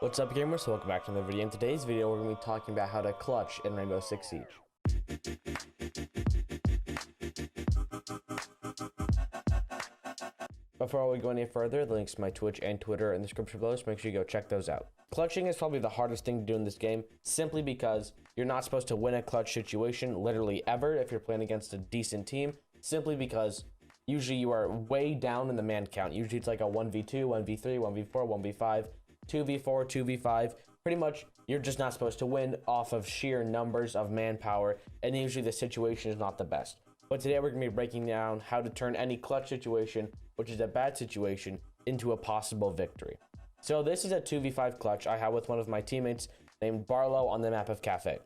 What's up, gamers? Welcome back to another video. In today's video, we're going to be talking about how to clutch in Rainbow Six Siege. Before we go any further, the links to my Twitch and Twitter are in the description below, so make sure you go check those out. Clutching is probably the hardest thing to do in this game, simply because you're not supposed to win a clutch situation literally ever if you're playing against a decent team, simply because usually you are way down in the man count. Usually it's like a 1v2, 1v3, 1v4, 1v5, 2v4, 2v5. Pretty much, you're just not supposed to win off of sheer numbers of manpower, and usually the situation is not the best. But today we're going to be breaking down how to turn any clutch situation, which is a bad situation, into a possible victory. So this is a 2v5 clutch I have with one of my teammates named Barlow on the map of Cafe.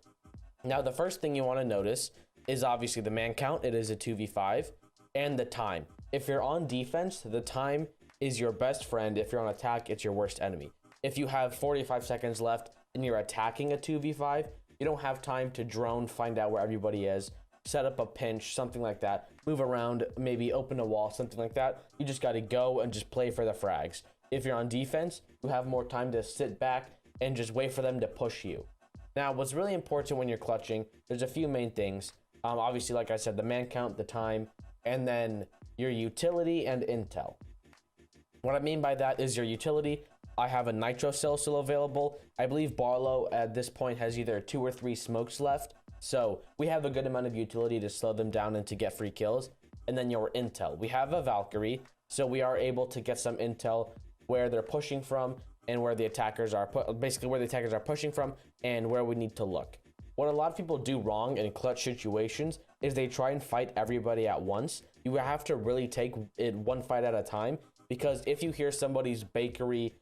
Now the first thing you want to notice is obviously the man count. It is a 2v5, and the time. If you're on defense, the time is your best friend. If you're on attack, it's your worst enemy. If you have 45 seconds left and you're attacking a 2v5, you don't have time to drone, find out where everybody is, set up a pinch, something like that, move around, maybe open a wall, something like that. You just got to go and just play for the frags. If you're on defense, you have more time to sit back and just wait for them to push you. Now, what's really important when you're clutching, there's a few main things. Obviously, like I said, the man count, the time, and then your utility and intel. What I mean by that is your utility. I have a nitro cell still available. I believe Barlow at this point has either 2 or 3 smokes left. So we have a good amount of utility to slow them down and to get free kills. And then your intel. We have a Valkyrie, so we are able to get some intel where they're pushing from and where the attackers are, basically where the attackers are pushing from and where we need to look. What a lot of people do wrong in clutch situations is they try and fight everybody at once. You have to really take it one fight at a time, because if you hear somebody's bakery,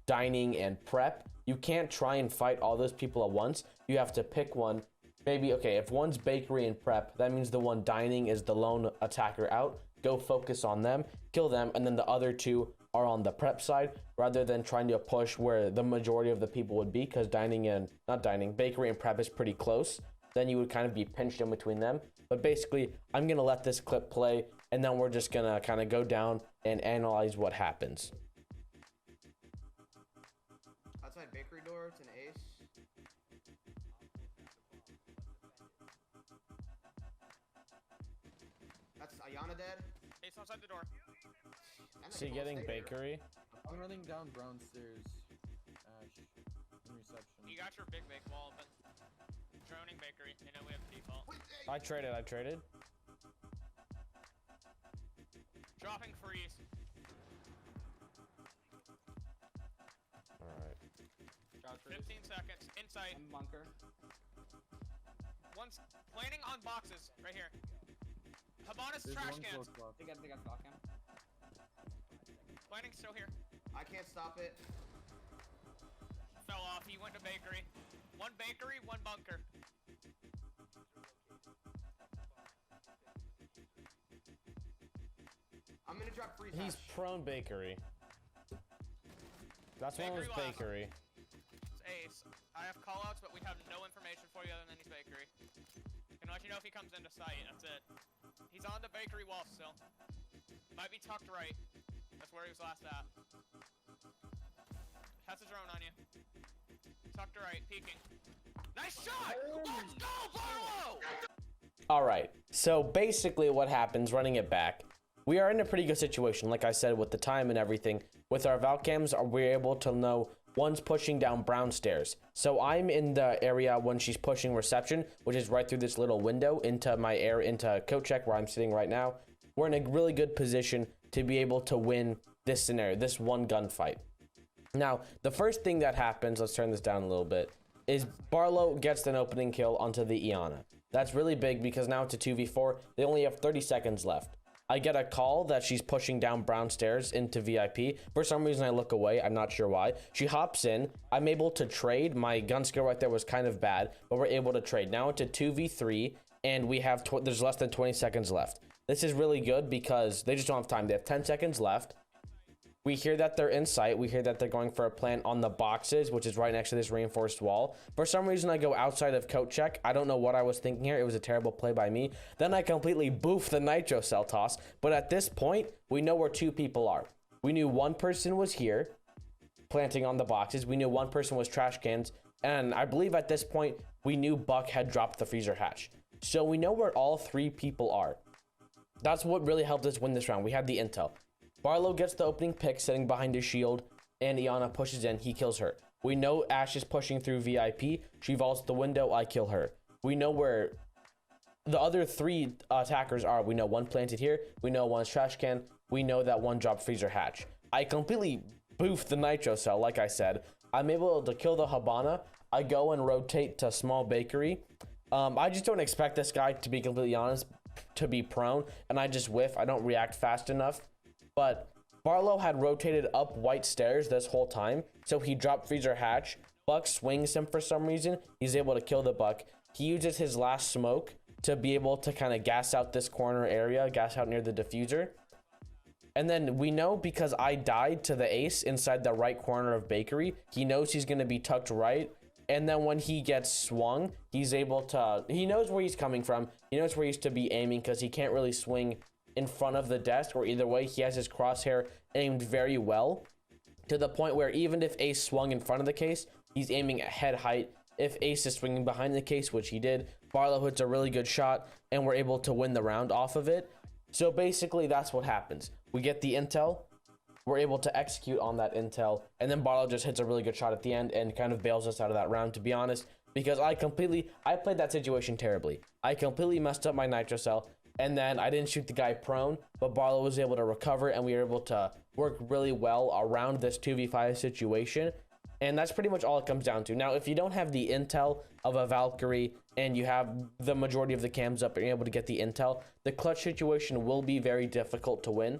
dining, and prep, you can't try and fight all those people at once. You have to pick one. Maybe, okay, if one's bakery and prep, that means the one dining is the lone attacker out. Go focus on them, kill them, and then the other 2 are on the prep side, rather than trying to push where the majority of the people would be, because bakery and prep is pretty close. Then you would kind of be pinched in between them. But basically, I'm gonna let this clip play, and then we're just gonna kind of go down and analyze what happens. Outside bakery door, it's an ace. That's Ayana dead. Ace outside the door. And So you getting bakery? I'm running down brown stairs, Ash, in reception. You got your big wall open. Droning bakery. You know we have default. I traded. Dropping freeze. All right. 15 seconds. Insight. I'm bunker. One's planning on boxes right here. Habana's There's trash one cans. close left. They got stock him. Planning still here. I can't stop it. Fell off. He went to bakery. One bakery, one bunker. I'm gonna drop freeze. He's hash. prone bakery. That's one of his Bakery left. bakery. It's Ace. I have callouts, but we have no information for you other than he's bakery. Can let you know if he comes into sight. That's it. He's on the bakery wall still. Might be tucked right. That's where he was last at. Has a drone on you. Tucked to right, peeking. Nice shot! Let's go, Barlow! All right. So basically what happens, running it back, we are in a pretty good situation. Like I said, with the time and everything, with our Valcams, we're able to know one's pushing down brown stairs. So I'm in the area when she's pushing reception, which is right through this little window into into coat check where I'm sitting right now. We're in a really good position to be able to win this scenario, this one gunfight. Now, the first thing that happens, let's turn this down a little bit, is Barlow gets an opening kill onto the Iana. That's really big because now it's a 2v4. They only have 30 seconds left. I get a call that she's pushing down brown stairs into VIP. For some reason, I look away. I'm not sure why. She hops in. I'm able to trade. My gun skill right there was kind of bad, but we're able to trade. Now it's a 2v3, and we have there's less than 20 seconds left. This is really good because they just don't have time. They have 10 seconds left. We hear that they're in sight. We hear that they're going for a plant on the boxes, which is right next to this reinforced wall. For some reason, I go outside of coat check. I don't know what I was thinking here. It was a terrible play by me. Then I completely boof the nitro cell toss. But at this point, we know where 2 people are. We knew one person was here. planting on the boxes. We knew one person was trash cans. And I believe at this point, we knew Buck had dropped the freezer hatch. So we know where all 3 people are. That's what really helped us win this round. We had the intel. Barlow gets the opening pick sitting behind his shield, and Iana pushes in. He kills her. We know Ash is pushing through VIP. She vaults the window. I kill her. We know where the other 3 attackers are. We know one planted here. We know one's trash can. We know that one dropped freezer hatch. I completely boofed the nitro cell, like I said. I'm able to kill the Habana. I go and rotate to small bakery. I just don't expect this guy, to be completely honest, to be prone, and I just whiff. I don't react fast enough. But Barlow had rotated up white stairs this whole time, so he dropped freezer hatch. Buck swings him for some reason. He's able to kill the Buck. He uses his last smoke to be able to kind of gas out this corner area, gas out near the diffuser. And then we know, because I died to the ace inside the right corner of bakery, he knows he's going to be tucked right. And then when he gets swung, he's able to, he knows where he's coming from. He knows where he's to be aiming, because he can't really swing in front of the desk, or either way, he has his crosshair aimed very well, to the point where even if Ace swung in front of the case, he's aiming at head height. If Ace is swinging behind the case, which he did, Barlow hits a really good shot, and we're able to win the round off of it. So basically, that's what happens. We get the intel, we're able to execute on that intel, and then Barlow just hits a really good shot at the end and kind of bails us out of that round, to be honest, because I played that situation terribly. I completely messed up my nitro cell, and then I didn't shoot the guy prone, but Barlow was able to recover, and we were able to work really well around this 2v5 situation. And that's pretty much all it comes down to. Now, if you don't have the intel of a Valkyrie and you have the majority of the cams up and you're able to get the intel, the clutch situation will be very difficult to win.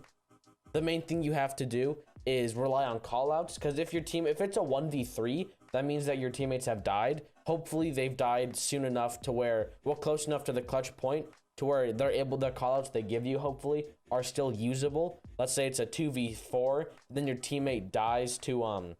The main thing you have to do is rely on callouts, because if it's a 1v3, that means that your teammates have died. Hopefully they've died soon enough to where, well, close enough to the clutch point to where the callouts they give you, hopefully, are still usable. Let's say it's a 2v4, then your teammate dies to,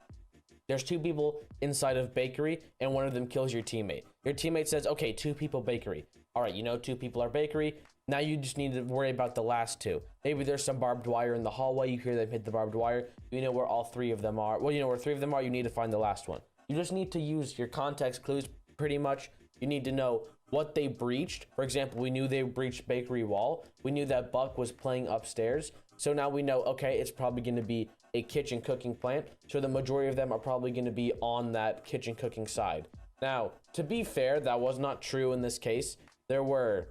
there's 2 people inside of bakery, and one of them kills your teammate. Your teammate says, okay, 2 people bakery. All right, you know 2 people are bakery. Now you just need to worry about the last 2. Maybe there's some barbed wire in the hallway. You hear them hit the barbed wire. You know where all 3 of them are. Well, you know where 3 of them are. You need to find the last one. You just need to use your context clues pretty much. You need to know what they breached. For example, we knew they breached bakery wall. We knew that Buck was playing upstairs. So now we know, okay, it's probably going to be a kitchen cooking plant. So the majority of them are probably going to be on that kitchen cooking side. Now, to be fair, that was not true in this case. There were,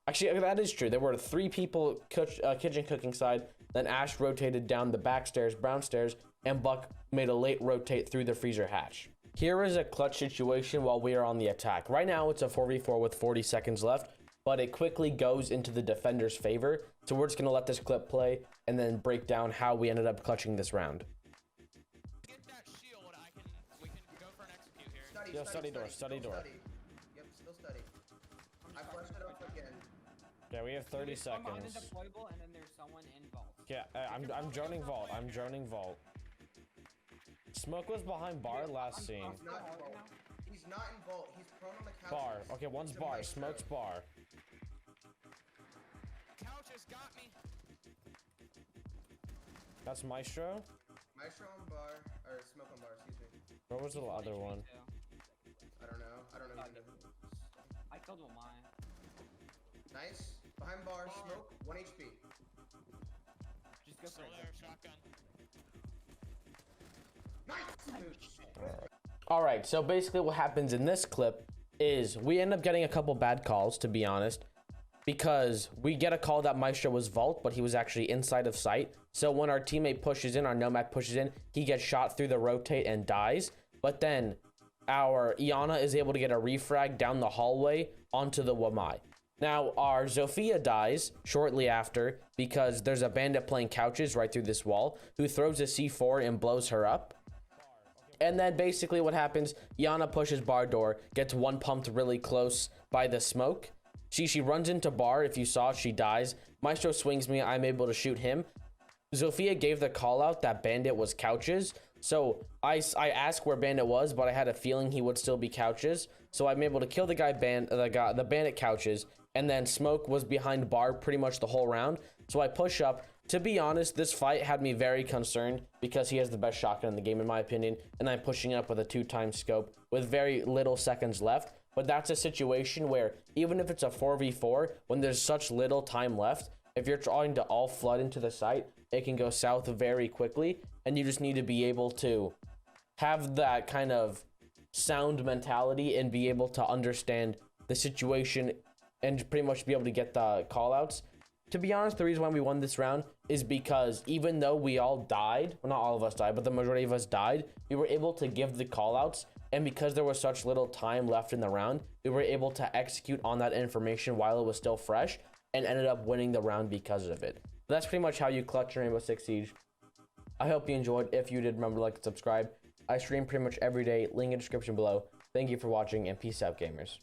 actually, that is true. There were 3 people kitchen cooking side. Then Ash rotated down the back stairs, brown stairs, and Buck made a late rotate through the freezer hatch. Here is a clutch situation while we are on the attack. Right now, it's a 4v4 with 40 seconds left, but it quickly goes into the defender's favor. So we're just going to let this clip play and then break down how we ended up clutching this round. Get that shield, we can go for an execute here. Study, Yo, study door, study door. Yep, still study. I flushed it off again. Okay, we have 30 Someone in seconds. deployable, and then there's someone in vault. Yeah, I'm droning vault. I'm droning vault. Smoke was behind bar last scene. He's not in vault. He's not in vault. He's prone on the couch. Bar. Okay, one's He's a bar. maestro. Smoke's bar. Couches got me. That's Maestro. Maestro on bar, or smoke on bar, excuse me. Where was the other one? I don't know. I don't know who I killed one mine. Nice. Behind bar, smoke, 1 HP. Just go for Still it. there, shotgun. Nice! All right, so basically what happens in this clip is we end up getting a couple bad calls, to be honest, because we get a call that Maestro was vault, but he was actually inside of sight. So when our teammate pushes in, our Nomad pushes in, he gets shot through the rotate and dies. But then our Iana is able to get a refrag down the hallway onto the Wamai. Now, our Zofia dies shortly after because there's a bandit playing couches right through this wall who throws a C4 and blows her up. And then basically what happens, Iana pushes bar door, gets one pumped really close by the smoke. She runs into bar. If you saw, she dies. Maestro swings me. I'm able to shoot him. Zofia gave the call out that bandit was couches. So I asked where bandit was, but I had a feeling he would still be couches. So I'm able to kill the bandit couches. And then smoke was behind bar pretty much the whole round. So I push up. To be honest, this fight had me very concerned because he has the best shotgun in the game, in my opinion, and I'm pushing up with a 2x scope with very little seconds left. But that's a situation where even if it's a 4v4, when there's such little time left, if you're trying to all flood into the site, it can go south very quickly, and you just need to be able to have that kind of sound mentality and be able to understand the situation and pretty much be able to get the callouts. To be honest, the reason why we won this round is because even though we all died, well, not all of us died, but the majority of us died, we were able to give the callouts. And because there was such little time left in the round, we were able to execute on that information while it was still fresh and ended up winning the round because of it. That's pretty much how you clutch in Rainbow Six Siege. I hope you enjoyed. If you did, remember to like and subscribe. I stream pretty much every day. Link in the description below. Thank you for watching, and peace out, gamers.